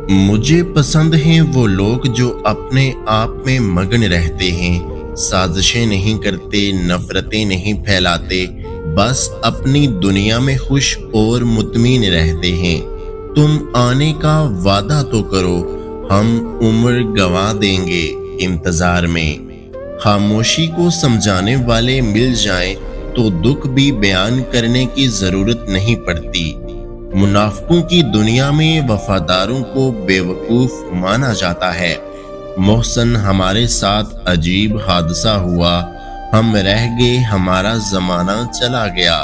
مجھے پسند ہیں وہ لوگ جو اپنے آپ میں مگن رہتے ہیں، سازشیں نہیں کرتے، نفرتیں نہیں پھیلاتے، بس اپنی دنیا میں خوش اور مطمئن رہتے ہیں۔ تم آنے کا وعدہ تو کرو، ہم عمر گنوا دیں گے انتظار میں۔ خاموشی کو سمجھانے والے مل جائیں تو دکھ بھی بیان کرنے کی ضرورت نہیں پڑتی۔ منافقوں کی دنیا میں وفاداروں کو بے وقوف مانا جاتا ہے۔ محسن ہمارے ساتھ عجیب حادثہ ہوا، ہم رہ گئے، ہمارا زمانہ چلا گیا۔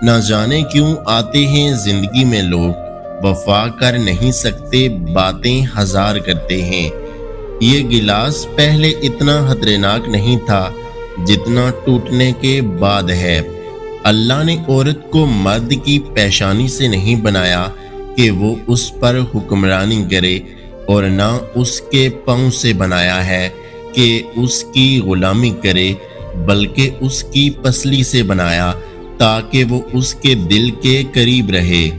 نہ جانے کیوں آتے ہیں زندگی میں لوگ، وفا کر نہیں سکتے، باتیں ہزار کرتے ہیں۔ یہ گلاس پہلے اتنا خطرناک نہیں تھا جتنا ٹوٹنے کے بعد ہے۔ اللہ نے عورت کو مرد کی پیشانی سے نہیں بنایا کہ وہ اس پر حکمرانی کرے، اور نہ اس کے پاؤں سے بنایا ہے کہ اس کی غلامی کرے، بلکہ اس کی پسلی سے بنایا تاکہ وہ اس کے دل کے قریب رہے۔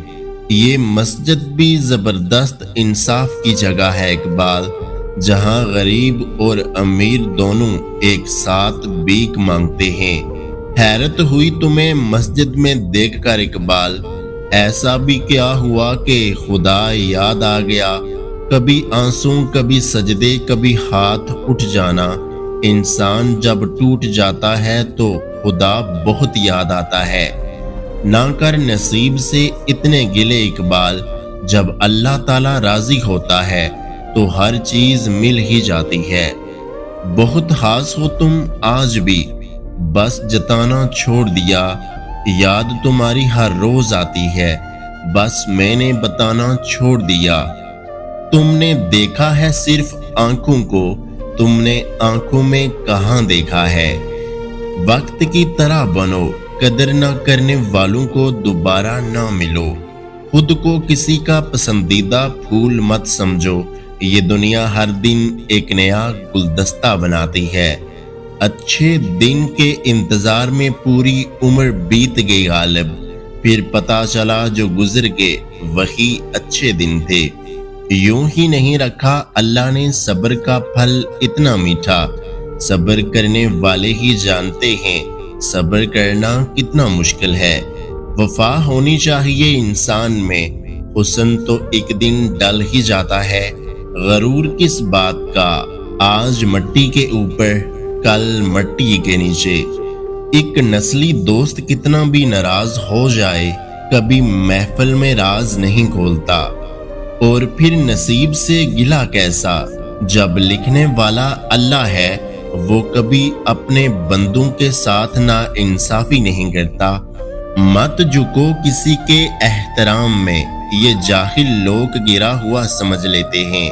یہ مسجد بھی زبردست انصاف کی جگہ ہے اقبال، جہاں غریب اور امیر دونوں ایک ساتھ بھیک مانگتے ہیں۔ حیرت ہوئی تمہیں مسجد میں دیکھ کر اقبال، ایسا بھی کیا ہوا کہ خدا یاد آ گیا؟ کبھی آنسو، کبھی سجدے، کبھی ہاتھ اٹھ جانا۔ انسان جب ٹوٹ جاتا ہے تو خدا بہت یاد آتا ہے۔ نہ کر نصیب سے اتنے گلے اقبال، جب اللہ تعالی راضی ہوتا ہے تو ہر چیز مل ہی جاتی ہے۔ بہت خاص ہو تم آج بھی، بس جتانا چھوڑ دیا۔ یاد تمہاری ہر روز آتی ہے، بس میں نے بتانا چھوڑ دیا۔ تم نے دیکھا ہے صرف آنکھوں کو، تم نے آنکھوں میں کہاں دیکھا ہے؟ وقت کی طرح بنو، قدر نہ کرنے والوں کو دوبارہ نہ ملو۔ خود کو کسی کا پسندیدہ پھول مت سمجھو، یہ دنیا ہر دن ایک نیا گلدستہ بناتی ہے۔ اچھے دن کے انتظار میں پوری عمر بیت گئی غالب، پھر پتہ چلا جو گزر گئے وہی اچھے دن تھے۔ یوں ہی نہیں رکھا اللہ نے صبر کا پھل اتنا میٹھا، صبر کرنے والے ہی جانتے ہیں صبر کرنا کتنا مشکل ہے۔ وفا ہونی چاہیے انسان میں، حسن تو ایک دن ڈل ہی جاتا ہے۔ غرور کس بات کا، آج مٹی کے اوپر کل مٹی کے نیچے۔ ایک نسلی دوست کتنا بھی ناراض ہو جائے کبھی محفل میں راز نہیں کھولتا، اور پھر نصیب سے گلہ کیسا، جب لکھنے والا اللہ ہے وہ کبھی اپنے بندوں کے ساتھ نا انصافی نہیں کرتا۔ مت جھکو کسی کے احترام میں، یہ جاہل لوگ گرا ہوا سمجھ لیتے ہیں۔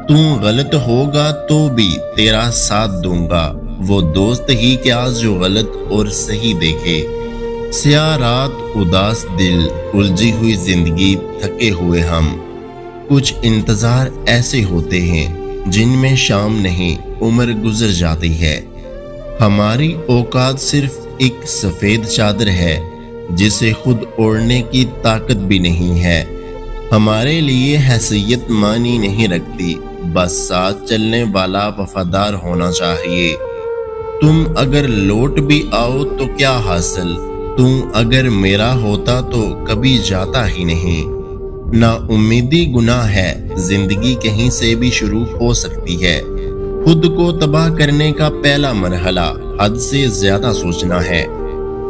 تم غلط ہوگا تو بھی تیرا ساتھ دوں گا، وہ دوست ہی کیا جو غلط اور صحیح دیکھے۔ سیاہ رات، اداس دل، الجھی ہوئی زندگی، تھکے ہوئے ہم۔ کچھ انتظار ایسے ہوتے ہیں جن میں شام نہیں عمر گزر جاتی ہے۔ ہماری اوقات صرف ایک سفید چادر ہے جسے خود اوڑھنے کی طاقت بھی نہیں ہے۔ ہمارے لیے حیثیت معنی نہیں رکھتی، بس ساتھ چلنے والا وفادار ہونا چاہیے۔ تم اگر لوٹ بھی آؤ تو کیا حاصل، تم اگر میرا ہوتا تو کبھی جاتا ہی نہیں۔ نا امیدی گناہ ہے، زندگی کہیں سے بھی شروع ہو سکتی ہے۔ خود کو تباہ کرنے کا پہلا مرحلہ حد سے زیادہ سوچنا ہے۔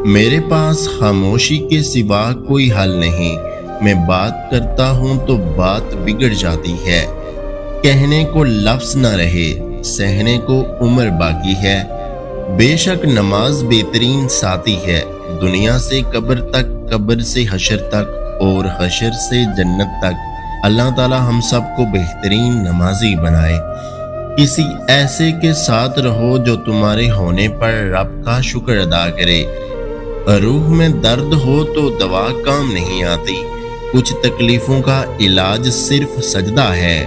میرے پاس خاموشی کے سوا کوئی حل نہیں، میں بات کرتا ہوں تو بات بگڑ جاتی ہے۔ کہنے کو لفظ نہ رہے، سہنے کو عمر باقی ہے۔ بے شک نماز بہترین ساتھی ہے، دنیا سے قبر تک، قبر سے حشر تک، اور حشر سے جنت تک۔ اللہ تعالی ہم سب کو بہترین نمازی بنائے۔ کسی ایسے کے ساتھ رہو جو تمہارے ہونے پر رب کا شکر ادا کرے۔ روح میں درد ہو تو دوا کام نہیں آتی، کچھ تکلیفوں کا علاج صرف سجدہ ہے۔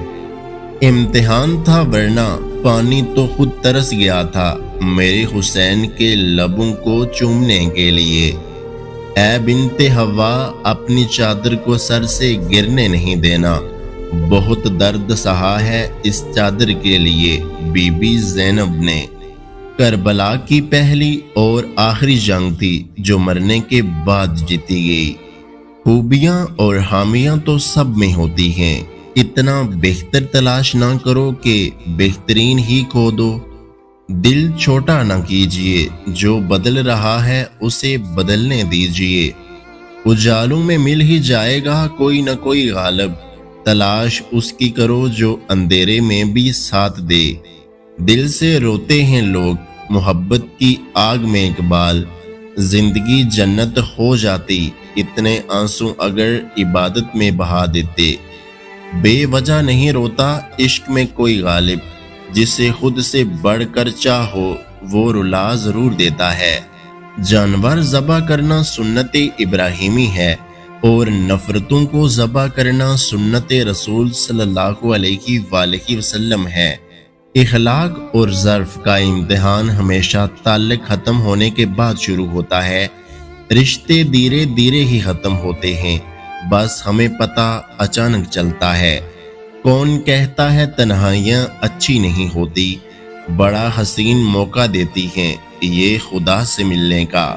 امتحان تھا ورنہ پانی تو خود ترس گیا تھا میرے حسین کے لبوں کو چومنے کے لیے۔ اے بنت حوا، اپنی چادر کو سر سے گرنے نہیں دینا، بہت درد سہا ہے اس چادر کے لیے بی بی زینب نے۔ کربلا کی پہلی اور آخری جنگ تھی جو مرنے کے بعد جیتی گئی۔ خوبیاں اور حامیاں تو سب میں ہوتی ہیں، اتنا بہتر تلاش نہ کرو کہ بہترین ہی کھو دو۔ دل چھوٹا نہ کیجیے، جو بدل رہا ہے اسے بدلنے دیجیے۔ اجالوں میں مل ہی جائے گا کوئی نہ کوئی غالب، تلاش اس کی کرو جو اندھیرے میں بھی ساتھ دے۔ دل سے روتے ہیں لوگ محبت کی آگ میں اقبال، زندگی جنت ہو جاتی اتنے آنسو اگر عبادت میں بہا دیتے۔ بے وجہ نہیں روتا عشق میں کوئی غالب، جسے خود سے بڑھ کر چاہو وہ رلا ضرور دیتا ہے۔ جانور ذبح کرنا سنت ابراہیمی ہے اور نفرتوں کو ذبح کرنا سنت رسول صلی اللہ علیہ وآلہ وسلم ہے۔ اخلاق اور ظرف کا امتحان ہمیشہ تعلق ختم ہونے کے بعد شروع ہوتا ہے۔ رشتے دھیرے دھیرے ہی ختم ہوتے ہیں، بس ہمیں پتہ اچانک چلتا ہے۔ کون کہتا ہے تنہائیاں اچھی نہیں ہوتی، بڑا حسین موقع دیتی ہیں یہ خدا سے ملنے کا۔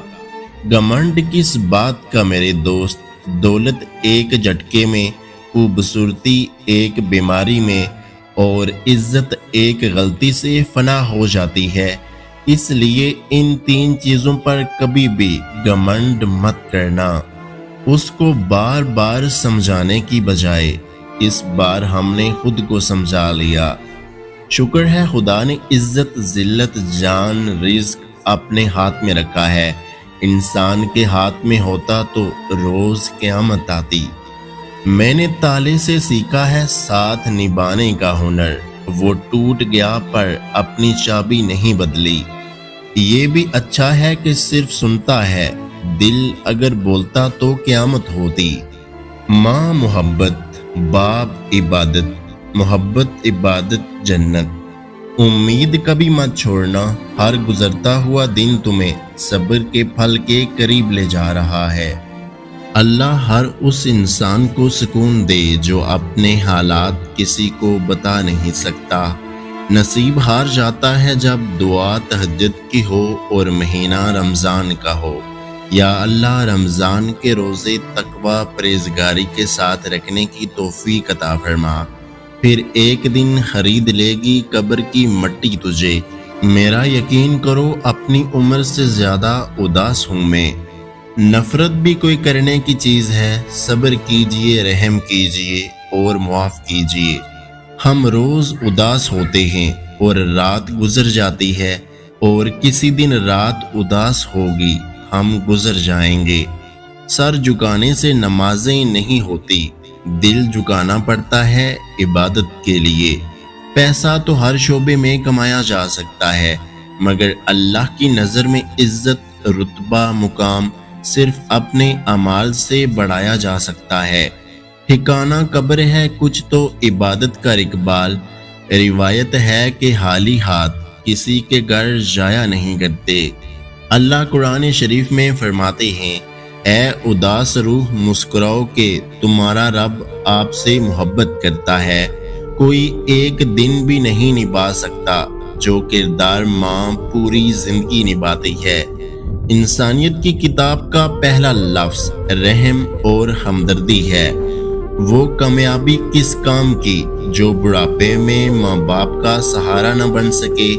گھمنڈ کس بات کا میرے دوست، دولت ایک جھٹکے میں، خوبصورتی ایک بیماری میں، اور عزت ایک غلطی سے فنا ہو جاتی ہے۔ اس لیے ان تین چیزوں پر کبھی بھی گھمنڈ مت کرنا۔ اس کو بار بار سمجھانے کی بجائے اس بار ہم نے خود کو سمجھا لیا۔ شکر ہے خدا نے عزت، ذلت، جان، رزق اپنے ہاتھ میں رکھا ہے۔ انسان کے ہاتھ میں ہوتا تو روز قیامت آتی۔ میں نے تالے سے سیکھا ہے ساتھ نبھانے کا ہنر، وہ ٹوٹ گیا پر اپنی چابی نہیں بدلی۔ یہ بھی اچھا ہے کہ صرف سنتا ہے، دل اگر بولتا تو قیامت ہوتی۔ ماں محبت، باپ عبادت، محبت عبادت جنت۔ امید کبھی مت چھوڑنا، ہر گزرتا ہوا دن تمہیں صبر کے پھل کے قریب لے جا رہا ہے۔ اللہ ہر اس انسان کو سکون دے جو اپنے حالات کسی کو بتا نہیں سکتا۔ نصیب ہار جاتا ہے جب دعا تہجد کی ہو اور مہینہ رمضان کا ہو۔ یا اللہ رمضان کے روزے تقوی پرہیزگاری کے ساتھ رکھنے کی توفیق عطا فرما، پھر ایک دن خرید لے گی قبر کی مٹی تجھے۔ میرا یقین کرو اپنی عمر سے زیادہ اداس ہوں میں۔ نفرت بھی کوئی کرنے کی چیز ہے، صبر کیجئے، رحم کیجئے اور معاف کیجئے۔ ہم روز اداس ہوتے ہیں اور رات گزر جاتی ہے، اور کسی دن رات اداس ہوگی، ہم گزر جائیں گے۔ سر جھکانے سے نمازیں نہیں ہوتی، دل جھکانا پڑتا ہے عبادت کے لیے۔ پیسہ تو ہر شعبے میں کمایا جا سکتا ہے، مگر اللہ کی نظر میں عزت، رتبہ، مقام صرف اپنے اعمال سے بڑھایا جا سکتا ہے۔ ٹھکانہ قبر ہے کچھ تو عبادت کا اقبال۔ روایت ہے کہ خالی ہاتھ کسی کے گھر جایا نہیں کرتے۔ اللہ قرآن شریف میں فرماتے ہیں، اے اداس روح مسکراؤ کہ تمہارا رب آپ سے محبت کرتا ہے۔ کوئی ایک دن بھی نہیں نبھا سکتا جو کردار ماں پوری زندگی نبھاتی ہے۔ انسانیت کی کتاب کا پہلا لفظ رحم اور ہمدردی ہے۔ وہ کامیابی کس کام کی جو بڑھاپے میں ماں باپ کا سہارا نہ بن سکے۔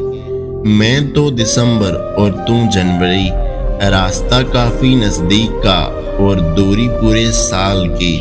میں تو دسمبر اور تم جنوری، راستہ کافی نزدیک کا اور دوری پورے سال کی۔